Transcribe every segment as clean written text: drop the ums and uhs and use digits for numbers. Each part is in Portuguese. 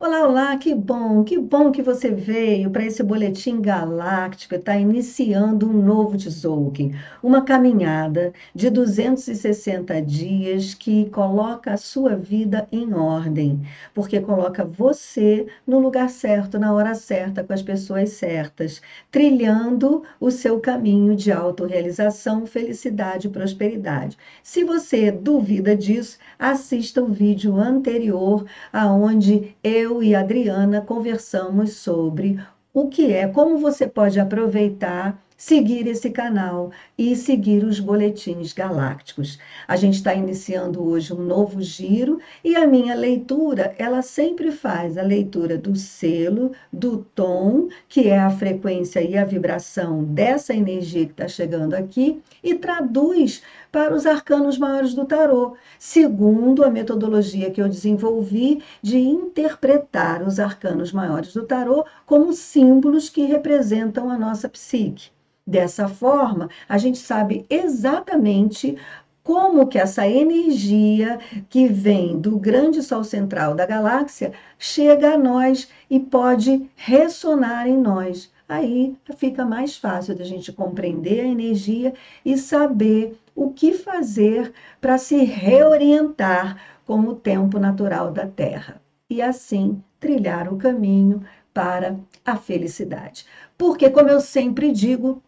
Olá, olá, que bom que você veio para esse boletim galáctico. Está iniciando um novo Tzolk'in, uma caminhada de 260 dias que coloca a sua vida em ordem, porque coloca você no lugar certo, na hora certa, com as pessoas certas, trilhando o seu caminho de autorrealização, felicidade e prosperidade. Se você duvida disso, assista o vídeo anterior aonde eu e a Adriana conversamos sobre o que é, como você pode aproveitar, seguir esse canal e seguir os boletins galácticos. A gente está iniciando hoje um novo giro e a minha leitura, ela sempre faz a leitura do selo, do tom, que é a frequência e a vibração dessa energia que está chegando aqui, e traduz para os arcanos maiores do tarô, segundo a metodologia que eu desenvolvi de interpretar os arcanos maiores do tarô como símbolos que representam a nossa psique. Dessa forma, a gente sabe exatamente como que essa energia que vem do grande Sol central da galáxia chega a nós e pode ressonar em nós. Aí fica mais fácil da gente compreender a energia e saber o que fazer para se reorientar com o tempo natural da Terra e assim trilhar o caminho para a felicidade. Porque, como eu sempre digo,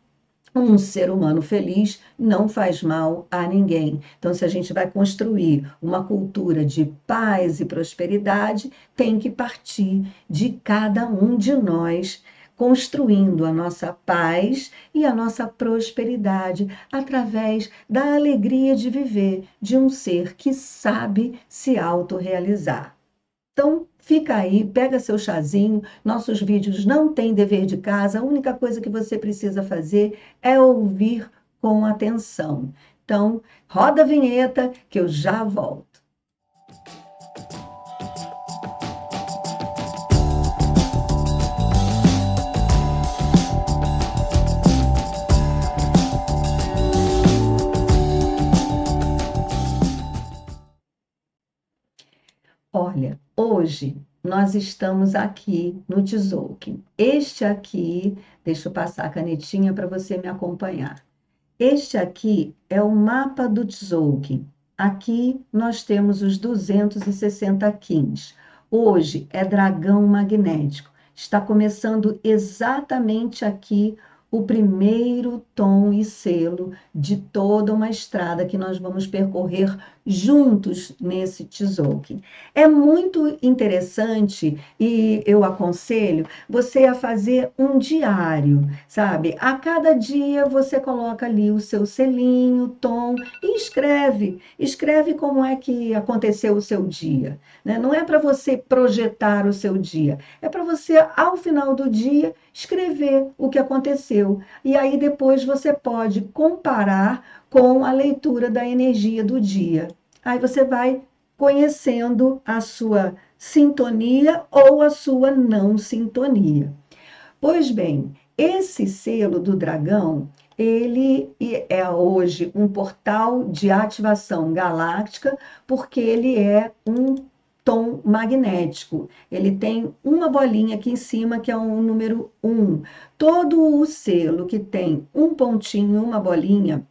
um ser humano feliz não faz mal a ninguém. Então, se a gente vai construir uma cultura de paz e prosperidade, tem que partir de cada um de nós, construindo a nossa paz e a nossa prosperidade através da alegria de viver de um ser que sabe se autorrealizar. Então, fica aí, pega seu chazinho. Nossos vídeos não têm dever de casa, a única coisa que você precisa fazer é ouvir com atenção. Então, roda a vinheta que eu já volto. Olha, hoje nós estamos aqui no Tzolk'in. Este aqui, deixa eu passar a canetinha para você me acompanhar. Este aqui é o mapa do Tzolk'in. Aqui nós temos os 260 Qins. Hoje é dragão magnético. Está começando exatamente aqui o primeiro tom e selo de toda uma estrada que nós vamos percorrer juntos nesse Tzolk'in. É muito interessante e eu aconselho você a fazer um diário, sabe? A cada dia você coloca ali o seu selinho, tom e escreve como é que aconteceu o seu dia, né? Não é para você projetar o seu dia, é para você ao final do dia escrever o que aconteceu. E aí depois você pode comparar com a leitura da energia do dia. Aí você vai conhecendo a sua sintonia ou a sua não sintonia. Pois bem, esse selo do dragão, ele é hoje um portal de ativação galáctica, porque ele é um tom magnético. Ele tem uma bolinha aqui em cima, que é o número 1. Todo o selo que tem um pontinho, uma bolinha,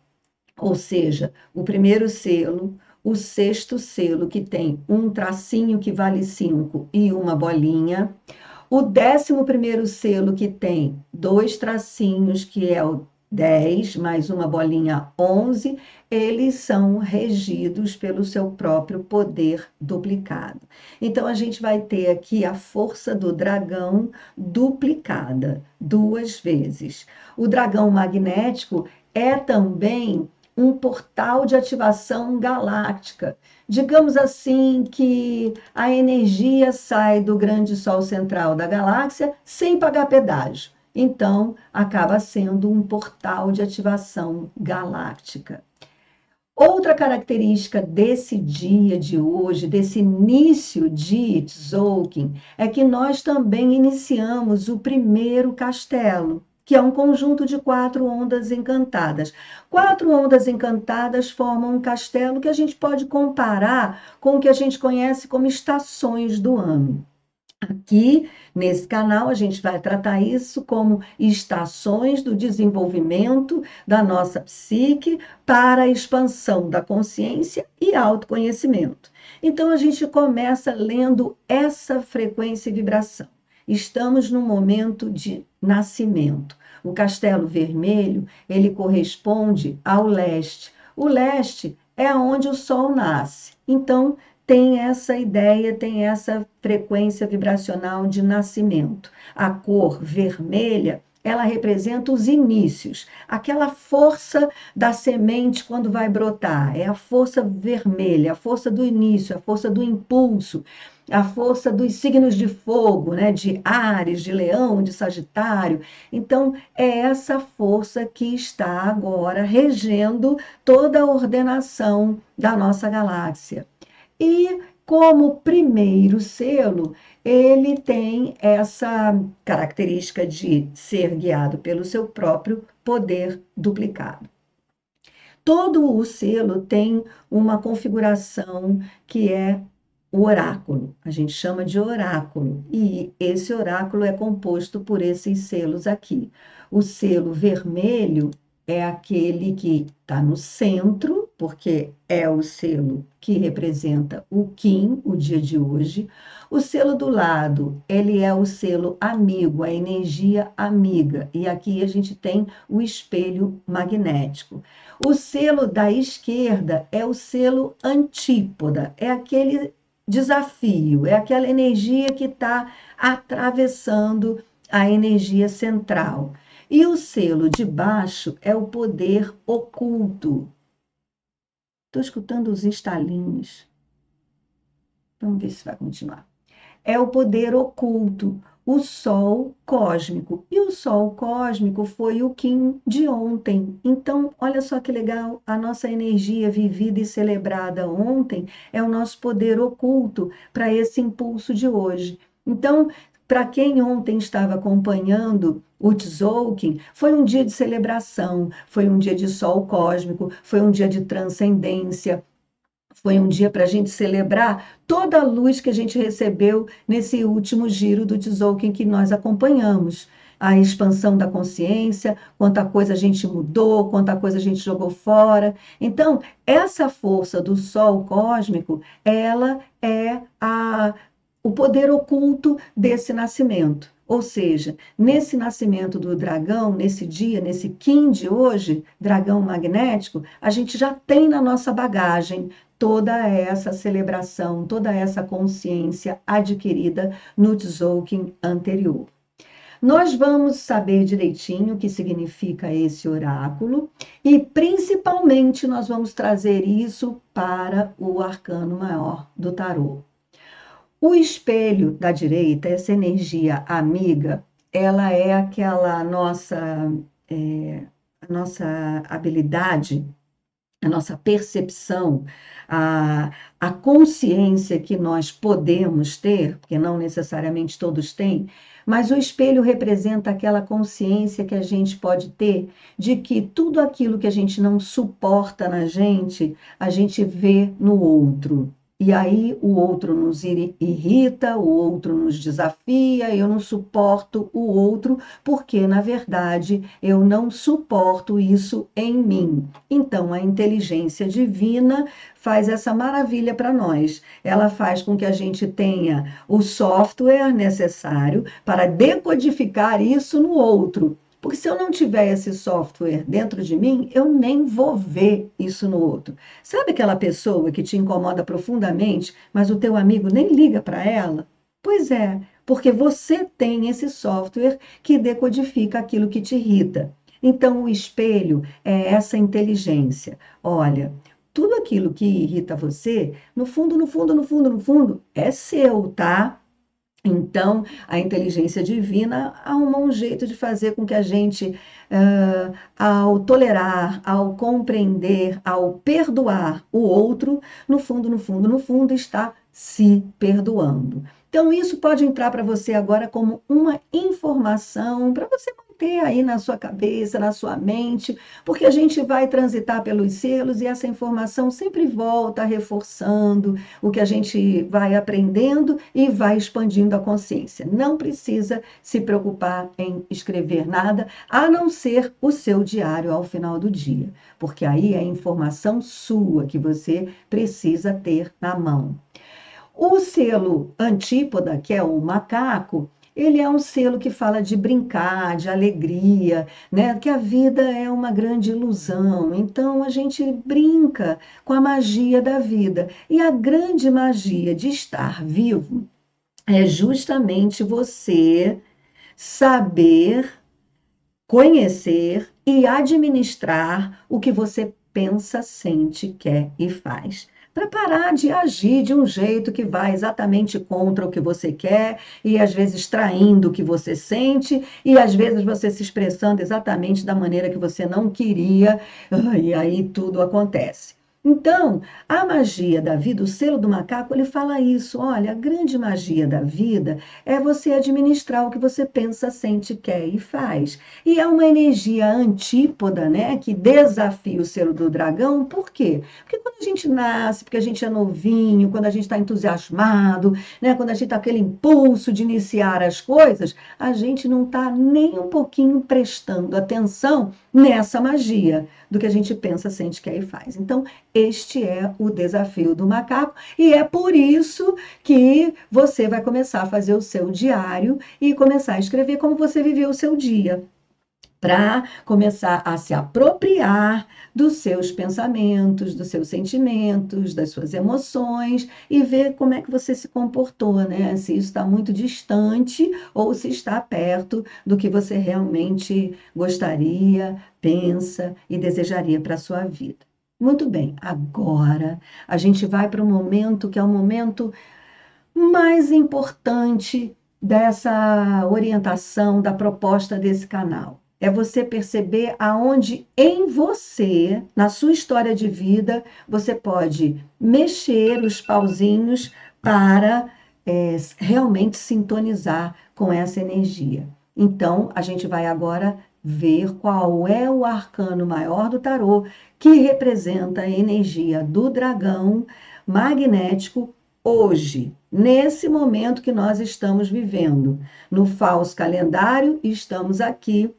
ou seja, o primeiro selo, o sexto selo, que tem um tracinho que vale 5 e uma bolinha, o 11º selo, que tem dois tracinhos, que é o 10 mais uma bolinha 11, eles são regidos pelo seu próprio poder duplicado. Então, a gente vai ter aqui a força do dragão duplicada, duas vezes. O dragão magnético é também um portal de ativação galáctica. Digamos assim que a energia sai do grande Sol central da galáxia sem pagar pedágio. Então, acaba sendo um portal de ativação galáctica. Outra característica desse dia de hoje, desse início de Tzolk'in, é que nós também iniciamos o primeiro castelo, que é um conjunto de 4 ondas encantadas. 4 ondas encantadas formam um castelo que a gente pode comparar com o que a gente conhece como estações do ano. Aqui, nesse canal, a gente vai tratar isso como estações do desenvolvimento da nossa psique para a expansão da consciência e autoconhecimento. Então, a gente começa lendo essa frequência e vibração. Estamos no momento de nascimento. O Castelo Vermelho, ele corresponde ao leste. O leste é onde o Sol nasce. Então, tem essa ideia, tem essa frequência vibracional de nascimento. A cor vermelha, ela representa os inícios, aquela força da semente quando vai brotar, é a força vermelha, a força do início, a força do impulso, a força dos signos de fogo, né, de Áries, de Leão, de Sagitário. Então, é essa força que está agora regendo toda a ordenação da nossa galáxia. E como primeiro selo, ele tem essa característica de ser guiado pelo seu próprio poder duplicado. Todo o selo tem uma configuração que é o oráculo. A gente chama de oráculo. E esse oráculo é composto por esses selos aqui. O selo vermelho é aquele que está no centro, porque é o selo que representa o Kim, o dia de hoje. O selo do lado, ele é o selo amigo, a energia amiga. E aqui a gente tem o espelho magnético. O selo da esquerda é o selo antípoda, é aquele desafio, é aquela energia que está atravessando a energia central. E o selo de baixo é o poder oculto. Estou escutando os estalinhos. Vamos ver se vai continuar. É o poder oculto, o sol cósmico. E o sol cósmico foi o Kim de ontem. Então, olha só que legal, a nossa energia vivida e celebrada ontem é o nosso poder oculto para esse impulso de hoje. Então, para quem ontem estava acompanhando o Tzolk'in, foi um dia de celebração, foi um dia de sol cósmico, foi um dia de transcendência, foi um dia para a gente celebrar toda a luz que a gente recebeu nesse último giro do Tzolk'in que nós acompanhamos. A expansão da consciência, quanta coisa a gente mudou, quanta coisa a gente jogou fora. Então, essa força do sol cósmico, ela é o poder oculto desse nascimento. Ou seja, nesse nascimento do dragão, nesse dia, nesse Kim de hoje, dragão magnético, a gente já tem na nossa bagagem toda essa celebração, toda essa consciência adquirida no Tzolk'in anterior. Nós vamos saber direitinho o que significa esse oráculo e, principalmente, nós vamos trazer isso para o arcano maior do tarô. O espelho da direita, essa energia amiga, ela é aquela nossa habilidade, a nossa percepção, a consciência que nós podemos ter, porque não necessariamente todos têm, mas o espelho representa aquela consciência que a gente pode ter de que tudo aquilo que a gente não suporta na gente, a gente vê no outro. E aí o outro nos irrita, o outro nos desafia, eu não suporto o outro, porque, na verdade, eu não suporto isso em mim. Então, a inteligência divina faz essa maravilha para nós. Ela faz com que a gente tenha o software necessário para decodificar isso no outro. Porque se eu não tiver esse software dentro de mim, eu nem vou ver isso no outro. Sabe aquela pessoa que te incomoda profundamente, mas o teu amigo nem liga para ela? Pois é, porque você tem esse software que decodifica aquilo que te irrita. Então, o espelho é essa inteligência. Olha, tudo aquilo que irrita você, no fundo, no fundo, no fundo, no fundo, é seu, tá? Então, a inteligência divina arruma um jeito de fazer com que a gente, ao tolerar, ao compreender, ao perdoar o outro, no fundo, no fundo, no fundo, está se perdoando. Então, isso pode entrar para você agora como uma informação para você ter aí na sua cabeça, na sua mente, porque a gente vai transitar pelos selos e essa informação sempre volta reforçando o que a gente vai aprendendo e vai expandindo a consciência. Não precisa se preocupar em escrever nada, a não ser o seu diário ao final do dia, porque aí é informação sua que você precisa ter na mão. O selo antípoda, que é o macaco, ele é um selo que fala de brincar, de alegria, né? Que a vida é uma grande ilusão. Então a gente brinca com a magia da vida. E a grande magia de estar vivo é justamente você saber conhecer e administrar o que você pensa, sente, quer e faz. Para parar de agir de um jeito que vai exatamente contra o que você quer, e às vezes traindo o que você sente, e às vezes você se expressando exatamente da maneira que você não queria, e aí tudo acontece. Então, a magia da vida, o selo do macaco, ele fala isso. Olha, a grande magia da vida é você administrar o que você pensa, sente, quer e faz. E é uma energia antípoda, né, que desafia o selo do dragão. Por quê? Porque quando a gente nasce, porque a gente é novinho, quando a gente está entusiasmado, né, quando a gente está aquele impulso de iniciar as coisas, a gente não está nem um pouquinho prestando atenção nessa magia do que a gente pensa, sente, quer e faz. Então, este é o desafio do macaco e é por isso que você vai começar a fazer o seu diário e começar a escrever como você viveu o seu dia, para começar a se apropriar dos seus pensamentos, dos seus sentimentos, das suas emoções e ver como é que você se comportou, né? Se isso está muito distante ou se está perto do que você realmente gostaria, pensa e desejaria para a sua vida. Muito bem, agora a gente vai para um momento que é o momento mais importante dessa orientação, da proposta desse canal. É você perceber aonde em você, na sua história de vida, você pode mexer os pauzinhos para realmente sintonizar com essa energia. Então, a gente vai agora ver qual é o arcano maior do tarô que representa a energia do dragão magnético hoje, nesse momento que nós estamos vivendo. No falso calendário, estamos aqui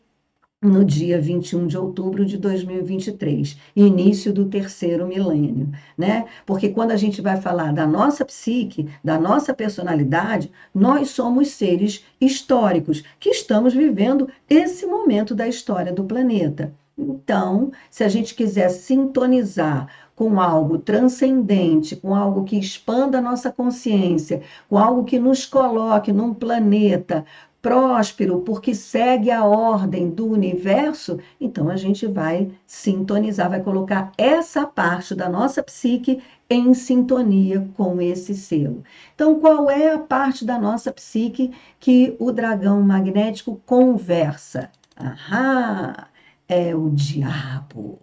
no dia 21 de outubro de 2023, início do terceiro milênio, né? Porque quando a gente vai falar da nossa psique, da nossa personalidade, nós somos seres históricos que estamos vivendo esse momento da história do planeta. Então, se a gente quiser sintonizar com algo transcendente, com algo que expanda a nossa consciência, com algo que nos coloque num planeta próspero, porque segue a ordem do universo, então a gente vai sintonizar, vai colocar essa parte da nossa psique em sintonia com esse selo. Então, qual é a parte da nossa psique que o dragão magnético conversa? Ahá, é o diabo.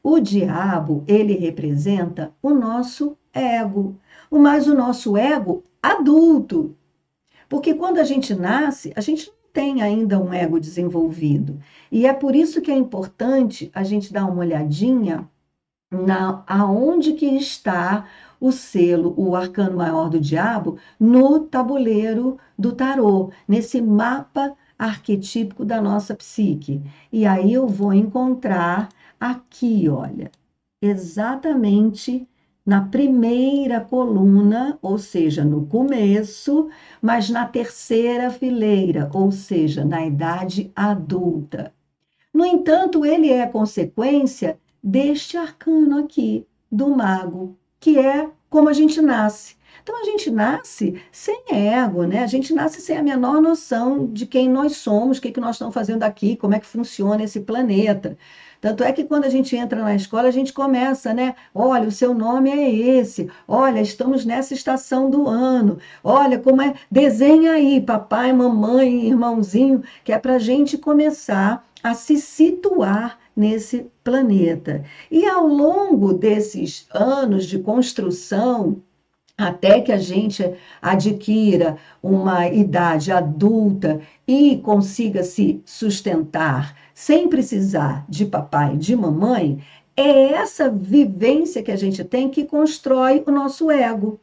O diabo, ele representa o nosso ego, mas o nosso ego adulto, porque quando a gente nasce, a gente não tem ainda um ego desenvolvido. E é por isso que é importante a gente dar uma olhadinha aonde que está o selo, o arcano maior do diabo, no tabuleiro do tarô, nesse mapa arquetípico da nossa psique. E aí eu vou encontrar aqui, olha, exatamente na primeira coluna, ou seja, no começo, mas na terceira fileira, ou seja, na idade adulta. No entanto, ele é consequência deste arcano aqui, do mago, que é como a gente nasce. Então, a gente nasce sem ego, né? A gente nasce sem a menor noção de quem nós somos, o que nós estamos fazendo aqui, como é que funciona esse planeta. Tanto é que quando a gente entra na escola, a gente começa, né? Olha, o seu nome é esse. Olha, estamos nessa estação do ano. Olha como é. Desenha aí, papai, mamãe, irmãozinho, que é para a gente começar a se situar nesse planeta. E ao longo desses anos de construção, até que a gente adquira uma idade adulta e consiga se sustentar sem precisar de papai e de mamãe, é essa vivência que a gente tem que constrói o nosso ego.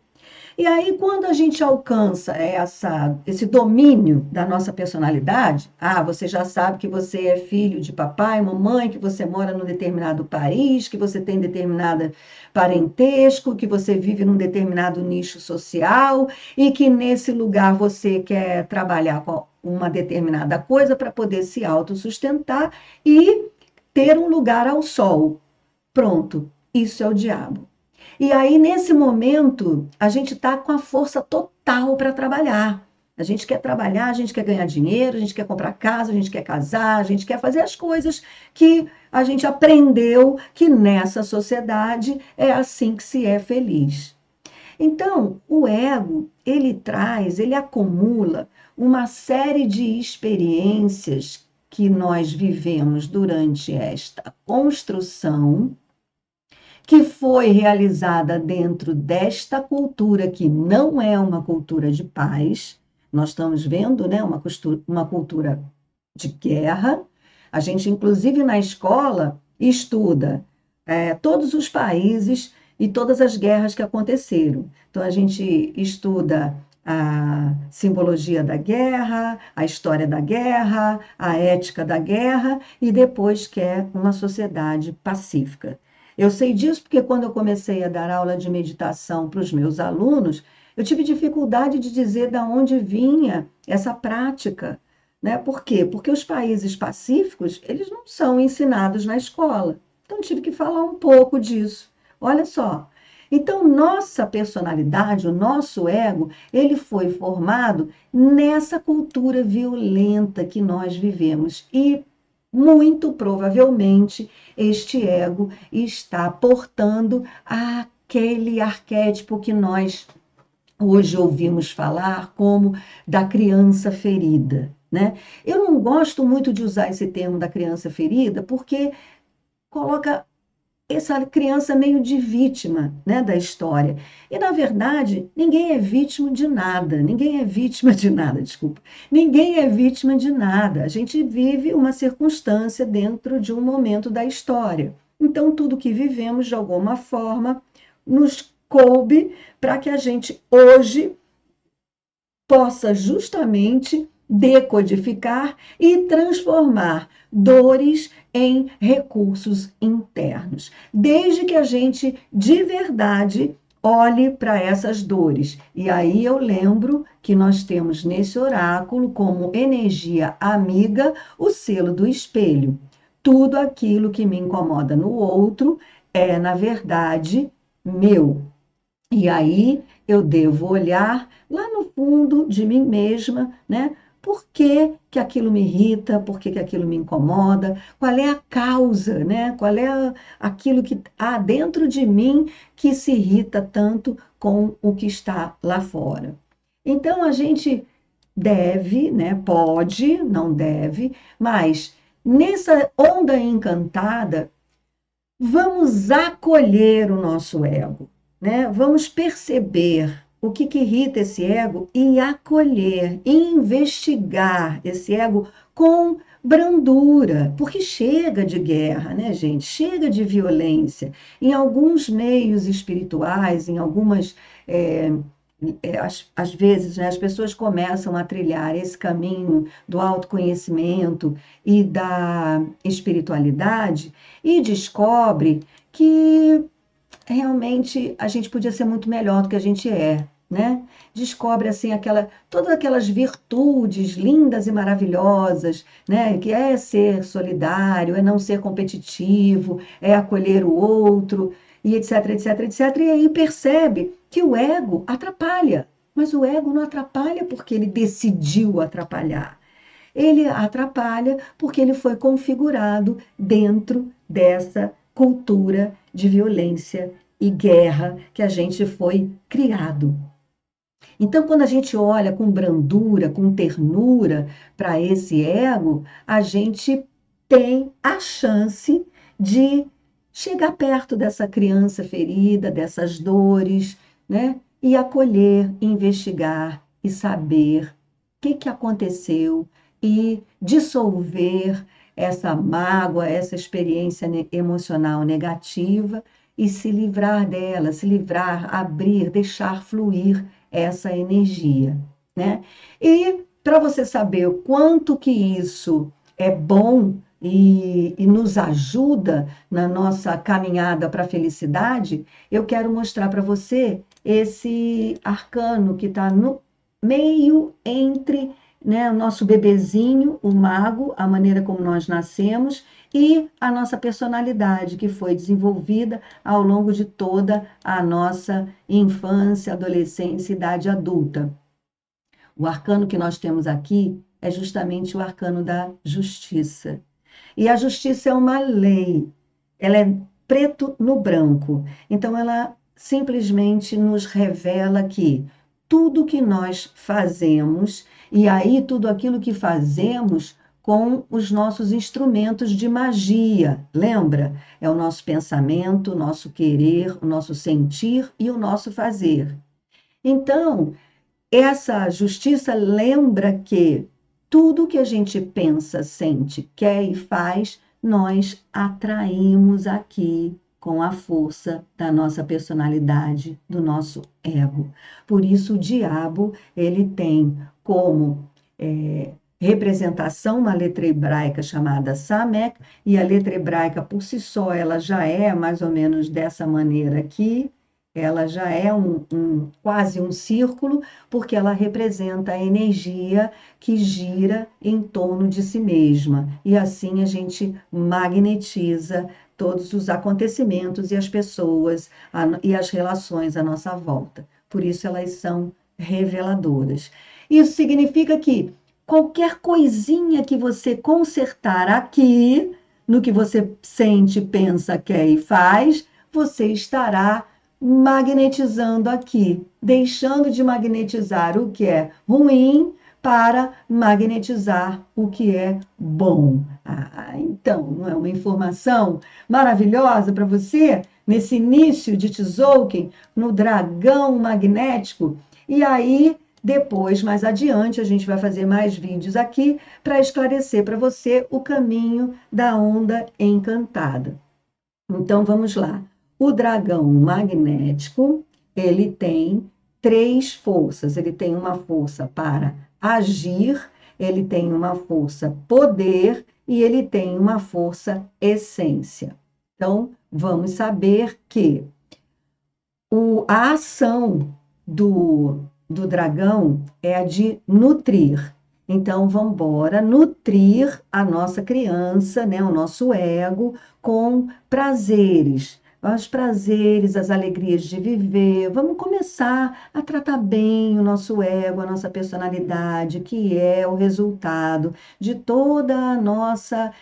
E aí, quando a gente alcança esse domínio da nossa personalidade, você já sabe que você é filho de papai, mamãe, que você mora num determinado país, que você tem determinado parentesco, que você vive num determinado nicho social e que nesse lugar você quer trabalhar com uma determinada coisa para poder se autossustentar e ter um lugar ao sol. Pronto, isso é o diabo. E aí, nesse momento, a gente está com a força total para trabalhar. A gente quer trabalhar, a gente quer ganhar dinheiro, a gente quer comprar casa, a gente quer casar, a gente quer fazer as coisas que a gente aprendeu que nessa sociedade é assim que se é feliz. Então, o ego, ele acumula uma série de experiências que nós vivemos durante esta construção que foi realizada dentro desta cultura, que não é uma cultura de paz. Nós estamos vendo, né, uma cultura de guerra. A gente, inclusive, na escola, estuda todos os países e todas as guerras que aconteceram. Então, a gente estuda a simbologia da guerra, a história da guerra, a ética da guerra, e depois quer uma sociedade pacífica. Eu sei disso porque quando eu comecei a dar aula de meditação para os meus alunos, eu tive dificuldade de dizer de onde vinha essa prática, né? Por quê? Porque os países pacíficos, eles não são ensinados na escola. Então, tive que falar um pouco disso. Olha só. Então, nossa personalidade, o nosso ego, ele foi formado nessa cultura violenta que nós vivemos. E muito provavelmente este ego está portando aquele arquétipo que nós hoje ouvimos falar como da criança ferida, né? Eu não gosto muito de usar esse termo da criança ferida porque coloca essa criança meio de vítima, né, da história. E, na verdade, ninguém é vítima de nada, ninguém é vítima de nada, desculpa. Ninguém é vítima de nada. A gente vive uma circunstância dentro de um momento da história. Então, tudo que vivemos, de alguma forma, nos coube para que a gente, hoje, possa justamente decodificar e transformar dores em recursos internos, desde que a gente de verdade olhe para essas dores. E aí eu lembro que nós temos nesse oráculo como energia amiga o selo do espelho. Tudo aquilo que me incomoda no outro é, na verdade, meu. E aí eu devo olhar lá no fundo de mim mesma, né? Por que que aquilo me irrita? Por que que aquilo me incomoda? Qual é a causa, né? Qual é aquilo que há dentro de mim que se irrita tanto com o que está lá fora? Então a gente deve, né? Pode, não deve, mas nessa onda encantada, vamos acolher o nosso ego, né? Vamos perceber o que irrita esse ego e acolher, e investigar esse ego com brandura, porque chega de guerra, né, gente? Chega de violência. Em alguns meios espirituais, em algumas às vezes, né, as pessoas começam a trilhar esse caminho do autoconhecimento e da espiritualidade e descobre que realmente a gente podia ser muito melhor do que a gente é, né? Descobre assim todas aquelas virtudes lindas e maravilhosas, né? Que é ser solidário, é não ser competitivo, é acolher o outro e etc, etc, etc. E aí percebe que o ego atrapalha, mas o ego não atrapalha porque ele decidiu atrapalhar. Ele atrapalha porque ele foi configurado dentro dessa cultura de violência e guerra que a gente foi criado. Então, quando a gente olha com brandura, com ternura para esse ego, a gente tem a chance de chegar perto dessa criança ferida, dessas dores, né? e acolher, investigar e saber o que aconteceu e dissolver essa mágoa, essa experiência emocional negativa e se livrar dela, se livrar, abrir, deixar fluir essa energia, né? E para você saber o quanto que isso é bom e nos ajuda na nossa caminhada para a felicidade, eu quero mostrar para você esse arcano que está no meio entre, né, o nosso bebezinho, o mago, a maneira como nós nascemos, e a nossa personalidade, que foi desenvolvida ao longo de toda a nossa infância, adolescência e idade adulta. O arcano que nós temos aqui é justamente o arcano da justiça. E a justiça é uma lei, ela é preto no branco. Então, ela simplesmente nos revela que tudo que nós fazemos, e aí tudo aquilo que fazemos com os nossos instrumentos de magia, lembra? É o nosso pensamento, o nosso querer, o nosso sentir e o nosso fazer. Então, essa justiça lembra que tudo que a gente pensa, sente, quer e faz, nós atraímos aqui com a força da nossa personalidade, do nosso ego. Por isso, o diabo, ele tem como representação uma letra hebraica chamada Samek, e a letra hebraica, por si só, ela já é mais ou menos dessa maneira aqui, ela já é quase um círculo, porque ela representa a energia que gira em torno de si mesma. E assim a gente magnetiza todos os acontecimentos e as pessoas e as relações à nossa volta. Por isso elas são reveladoras. Isso significa que qualquer coisinha que você consertar aqui, no que você sente, pensa, quer e faz, você estará magnetizando aqui, deixando de magnetizar o que é ruim para magnetizar o que é bom. Então, não é uma informação maravilhosa para você nesse início de Tzolk'in, no dragão magnético? E aí, depois, mais adiante, a gente vai fazer mais vídeos aqui para esclarecer para você o caminho da onda encantada. Então, vamos lá. O dragão magnético, ele tem três forças. Ele tem uma força para agir, ele tem uma força poder e ele tem uma força essência. Então, vamos saber que a ação do dragão é a de nutrir. Então, vamos embora nutrir a nossa criança, né, o nosso ego, com prazeres. Os prazeres, as alegrias de viver. Vamos começar a tratar bem o nosso ego, a nossa personalidade, que é o resultado de toda a nossa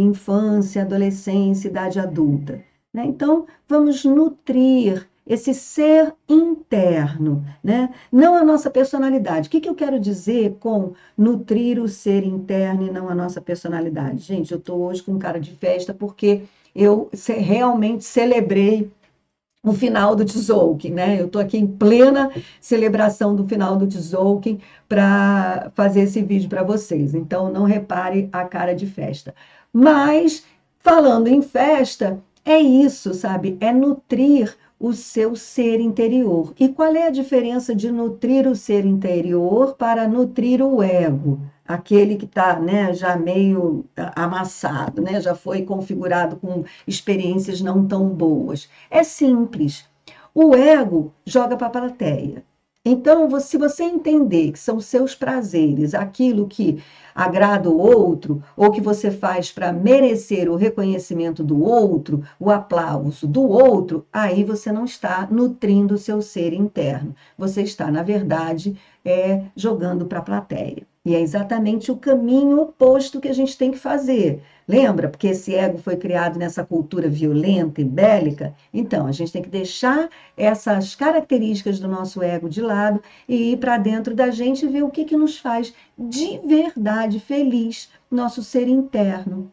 infância, adolescência, idade adulta, né? Então, vamos nutrir esse ser interno, né? Não a nossa personalidade. O que eu quero dizer com nutrir o ser interno e não a nossa personalidade? Gente, eu estou hoje com cara de festa porque eu realmente celebrei o final do Tzolk'in, né? Eu estou aqui em plena celebração do final do Tzolk'in para fazer esse vídeo para vocês. Então, não repare a cara de festa. Mas, falando em festa, é isso, sabe? É nutrir o seu ser interior. E qual é a diferença de nutrir o ser interior para nutrir o ego? Aquele que está, né, já meio amassado, né, já foi configurado com experiências não tão boas. É simples. O ego joga para a plateia. Então, se você entender que são seus prazeres, aquilo que agrada o outro, ou que você faz para merecer o reconhecimento do outro, o aplauso do outro, aí você não está nutrindo o seu ser interno. Você está, na verdade, jogando para a plateia. E é exatamente o caminho oposto que a gente tem que fazer. Lembra? Porque esse ego foi criado nessa cultura violenta e bélica. Então, a gente tem que deixar essas características do nosso ego de lado e ir para dentro da gente e ver o que nos faz de verdade feliz, nosso ser interno.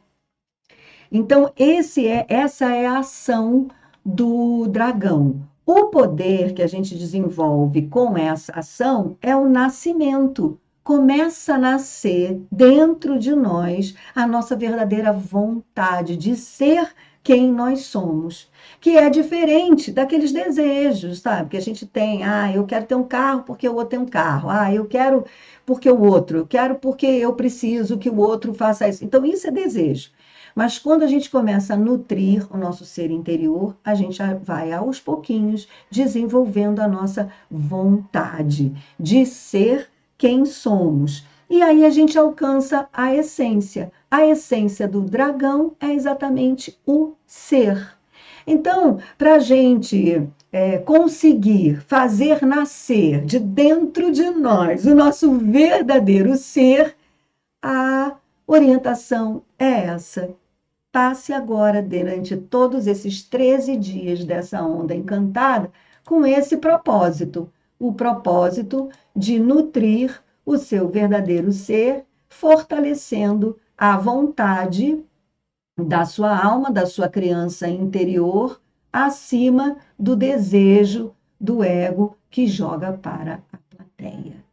Então, essa é a ação do dragão. O poder que a gente desenvolve com essa ação é o nascimento. Começa a nascer dentro de nós a nossa verdadeira vontade de ser quem nós somos, que é diferente daqueles desejos, sabe? Que a gente tem, eu quero ter um carro porque o outro tem um carro, eu quero porque o outro, eu quero porque eu preciso que o outro faça isso. Então, isso é desejo. Mas quando a gente começa a nutrir o nosso ser interior, a gente vai aos pouquinhos desenvolvendo a nossa vontade de ser quem somos. E aí a gente alcança a essência. A essência do dragão é exatamente o ser. Então, para a gente conseguir fazer nascer de dentro de nós o nosso verdadeiro ser, a orientação é essa. Passe agora, durante todos esses 13 dias dessa onda encantada, com esse propósito: o propósito de nutrir o seu verdadeiro ser, fortalecendo a vontade da sua alma, da sua criança interior, acima do desejo do ego que joga para a plateia.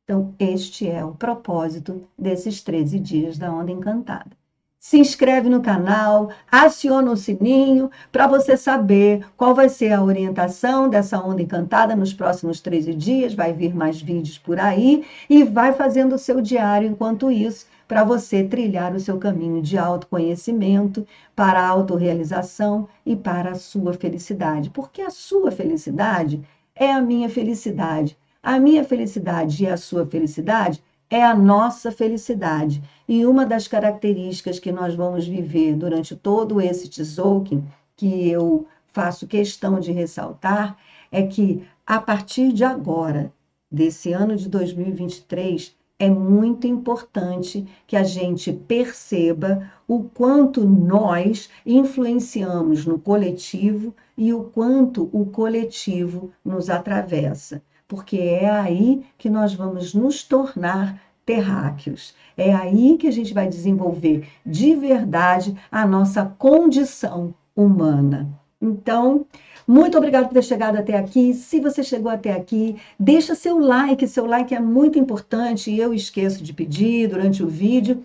Então, este é o propósito desses 13 dias da Onda Encantada. Se inscreve no canal, aciona o sininho para você saber qual vai ser a orientação dessa Onda Encantada nos próximos 13 dias. Vai vir mais vídeos por aí e vai fazendo o seu diário enquanto isso, para você trilhar o seu caminho de autoconhecimento, para a autorrealização e para a sua felicidade. Porque a sua felicidade é a minha felicidade. A minha felicidade e a sua felicidade é a nossa felicidade. E uma das características que nós vamos viver durante todo esse Tzolk'in, que eu faço questão de ressaltar, é que a partir de agora, desse ano de 2023, é muito importante que a gente perceba o quanto nós influenciamos no coletivo e o quanto o coletivo nos atravessa. Porque é aí que nós vamos nos tornar terráqueos. É aí que a gente vai desenvolver de verdade a nossa condição humana. Então, muito obrigada por ter chegado até aqui. Se você chegou até aqui, deixa seu like é muito importante e eu esqueço de pedir durante o vídeo.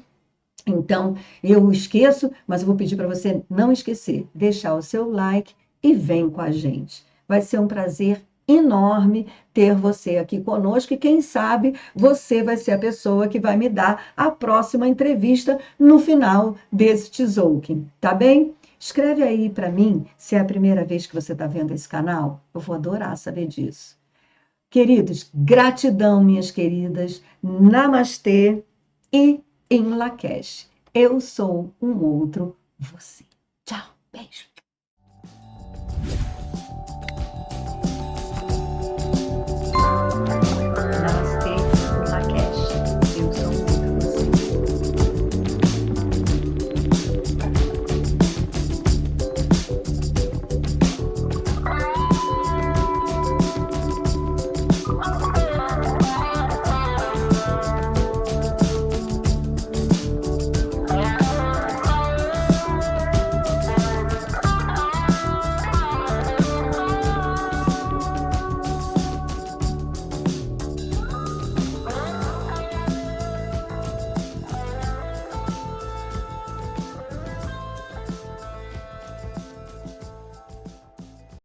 Então, eu esqueço, mas eu vou pedir para você não esquecer, deixar o seu like e vem com a gente. Vai ser um prazer enorme ter você aqui conosco e quem sabe você vai ser a pessoa que vai me dar a próxima entrevista no final desse Tzolk'in, tá bem? Escreve aí para mim se é a primeira vez que você está vendo esse canal. Eu vou adorar saber disso. Queridos, gratidão, minhas queridas. Namastê e em Lakesh. Eu sou um outro você. Tchau, beijo.